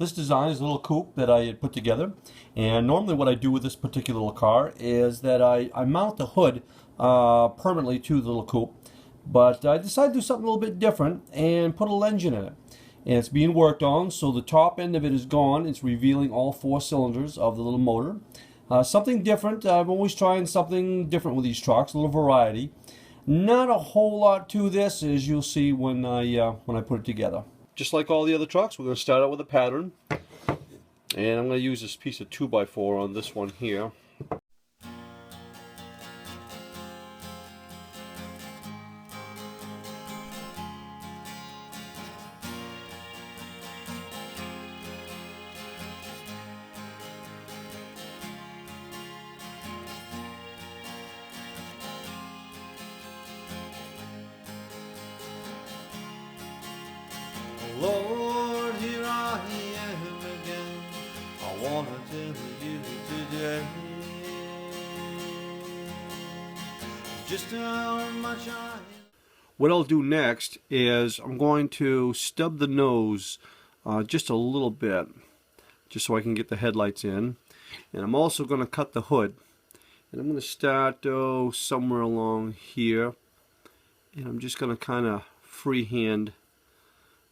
This design is a little coupe that I had put together, and normally what I do with this particular little car is that I mount the hood permanently to the little coupe, but I decided to do something a little bit different and put a little engine in it. And it's being worked on, so the top end of it is gone. It's revealing all 4 cylinders of the little motor. Something different. I'm always trying something different with these trucks, a little variety. Not a whole lot to this, as you'll see when I put it together. Just like all the other trucks, we're going to start out with a pattern, and I'm going to use this piece of 2x4 on this one here. Lord, here I am again. I want to tell you today just how much What I'll do next is I'm going to stub the nose just a little bit, just so I can get the headlights in. And I'm also going to cut the hood. And I'm going to start somewhere along here. And I'm just going to kind of freehand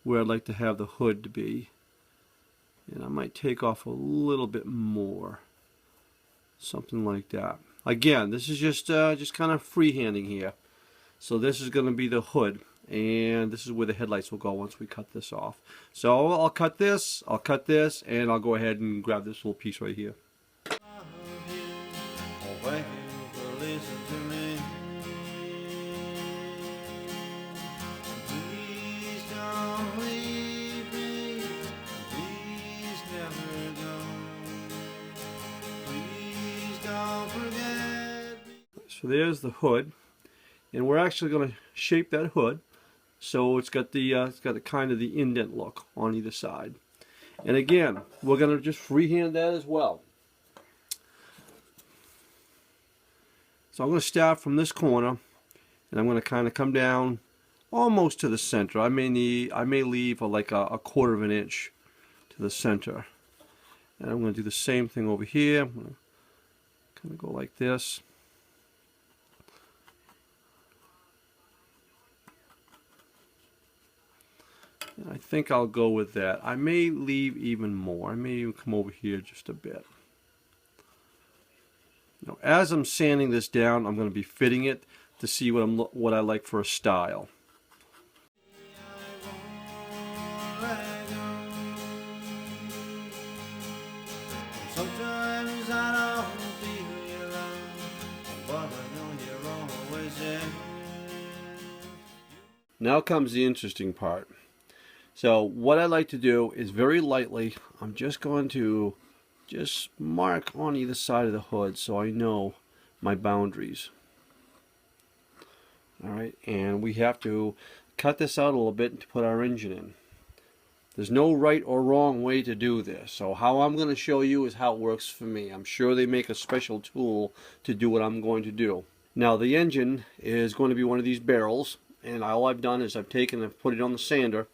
where I'd like to have the hood to be, and I might take off a little bit more, something like that. Again, this is just kind of freehanding here. So this is going to be the hood, and this is where the headlights will go once we cut this off. So I'll cut this, and I'll go ahead and grab this little piece right here. thank you for listening to me. Please don't leave me. Please never go. Please don't forget me. So there's the hood, and we're actually going to shape that hood so it's got the kind of the indent look on either side. And again, we're going to just freehand that as well. So I'm going to start from this corner, and I'm going to kind of come down almost to the center. I may leave like a quarter of an inch to the center. And I'm going to do the same thing over here. I'm going to kind of go like this. And I think I'll go with that. I may leave even more. I may even come over here just a bit. Now, as I'm sanding this down, I'm going to be fitting it to see what I like for a style. Sometimes I don't feel you love, but I know you're always there. Now comes the interesting part. So what I like to do is very lightly, I'm just going to mark on either side of the hood so I know my boundaries. Alright, and we have to cut this out a little bit to put our engine in. There's no right or wrong way to do this. So how I'm going to show you is how it works for me. I'm sure they make a special tool to do what I'm going to do. Now the engine is going to be one of these barrels, and all I've done is I've taken and put it on the sander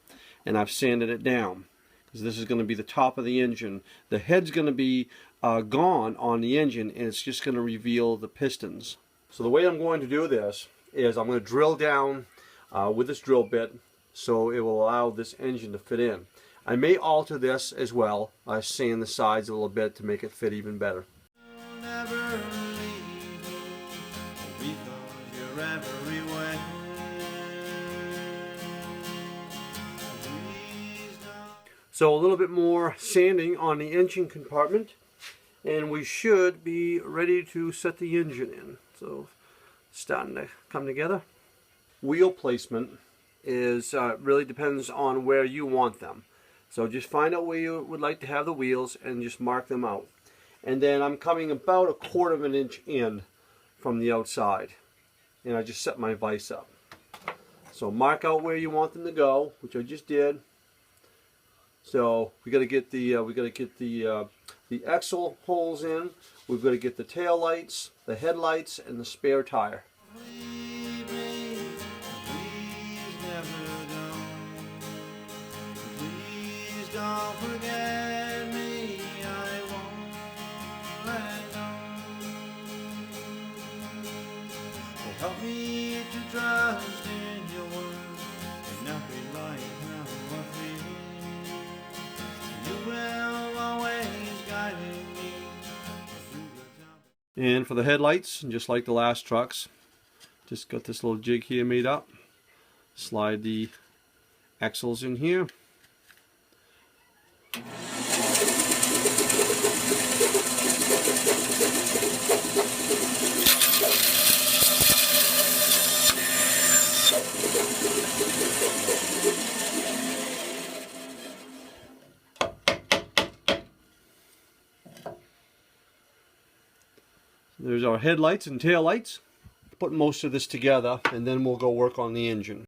and I've sanded it down. This is going to be the top of the engine. The head's going to be gone on the engine, and it's just going to reveal the pistons. So the way I'm going to do this is I'm going to drill down with this drill bit so it will allow this engine to fit in. I may alter this as well. I sand the sides a little bit to make it fit even better. I'll never leave you because you're everywhere. Please don't. So a little bit more sanding on the engine compartment, and we should be ready to set the engine in. So starting to come together. Wheel placement is really depends on where you want them. So just find out where you would like to have the wheels and just mark them out. And then I'm coming about a quarter of an inch in from the outside, and I just set my vise up. So mark out where you want them to go, which I just did. So we got to get the axle holes in. We've got to get the tail lights, the headlights, and the spare tire. Leave me, please never go. Please don't forget. And for the headlights, just like the last trucks, just got this little jig here made up. Slide the axles in here. There's our headlights and tail lights. Put most of this together and then we'll go work on the engine.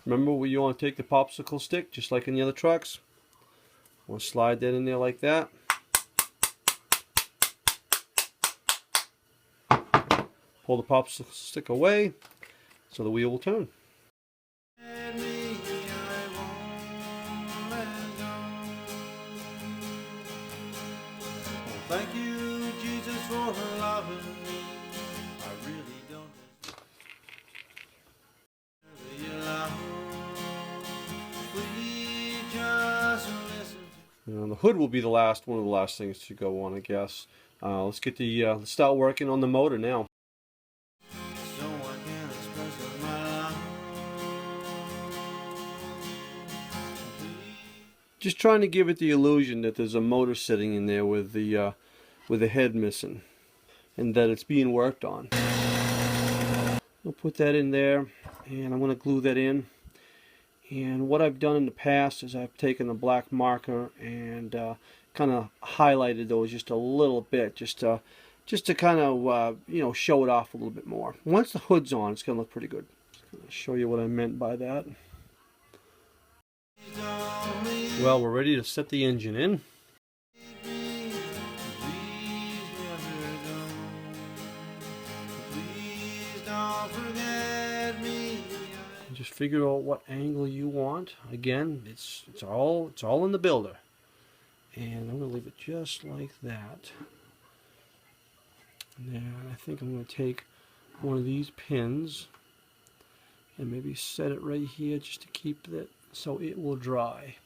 Remember where you want to take the popsicle stick, just like in the other trucks. We'll slide that in there like that. Pull the popsicle stick away so the wheel will turn. Thank you, Jesus, for loving me. I really don't deserve your love. Please just listen. And the hood will be the last one of the last things to go on, I guess. Let's get the let's start working on the motor now. So I can express my love. Just trying to give it the illusion that there's a motor sitting in there with the head missing, and that it's being worked on. We'll put that in there, and I'm going to glue that in. And what I've done in the past is I've taken a black marker and kind of highlighted those just a little bit, just to kind of you know, show it off a little bit more. Once the hood's on, it's going to look pretty good. I'll show you what I meant by that. Well, we're ready to set the engine in. Just figure out what angle you want. Again, it's all in the builder. And I'm going to leave it just like that. And then I think I'm going to take one of these pins and maybe set it right here just to keep it so it will dry.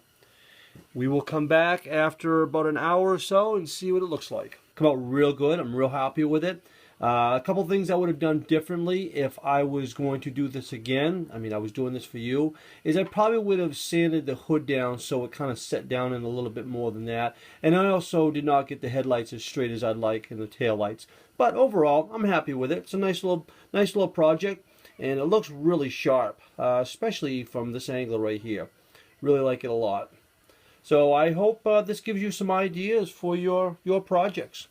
We will come back after about an hour or so and see what it looks like. Come out real good. I'm real happy with it. A couple things I would have done differently if I was going to do this again, I mean I was doing this for you, is I probably would have sanded the hood down so it kind of set down in a little bit more than that. And I also did not get the headlights as straight as I'd like and the tail lights. But overall, I'm happy with it. It's a nice little project, and it looks really sharp, especially from this angle right here. Really like it a lot. So I hope this gives you some ideas for your projects.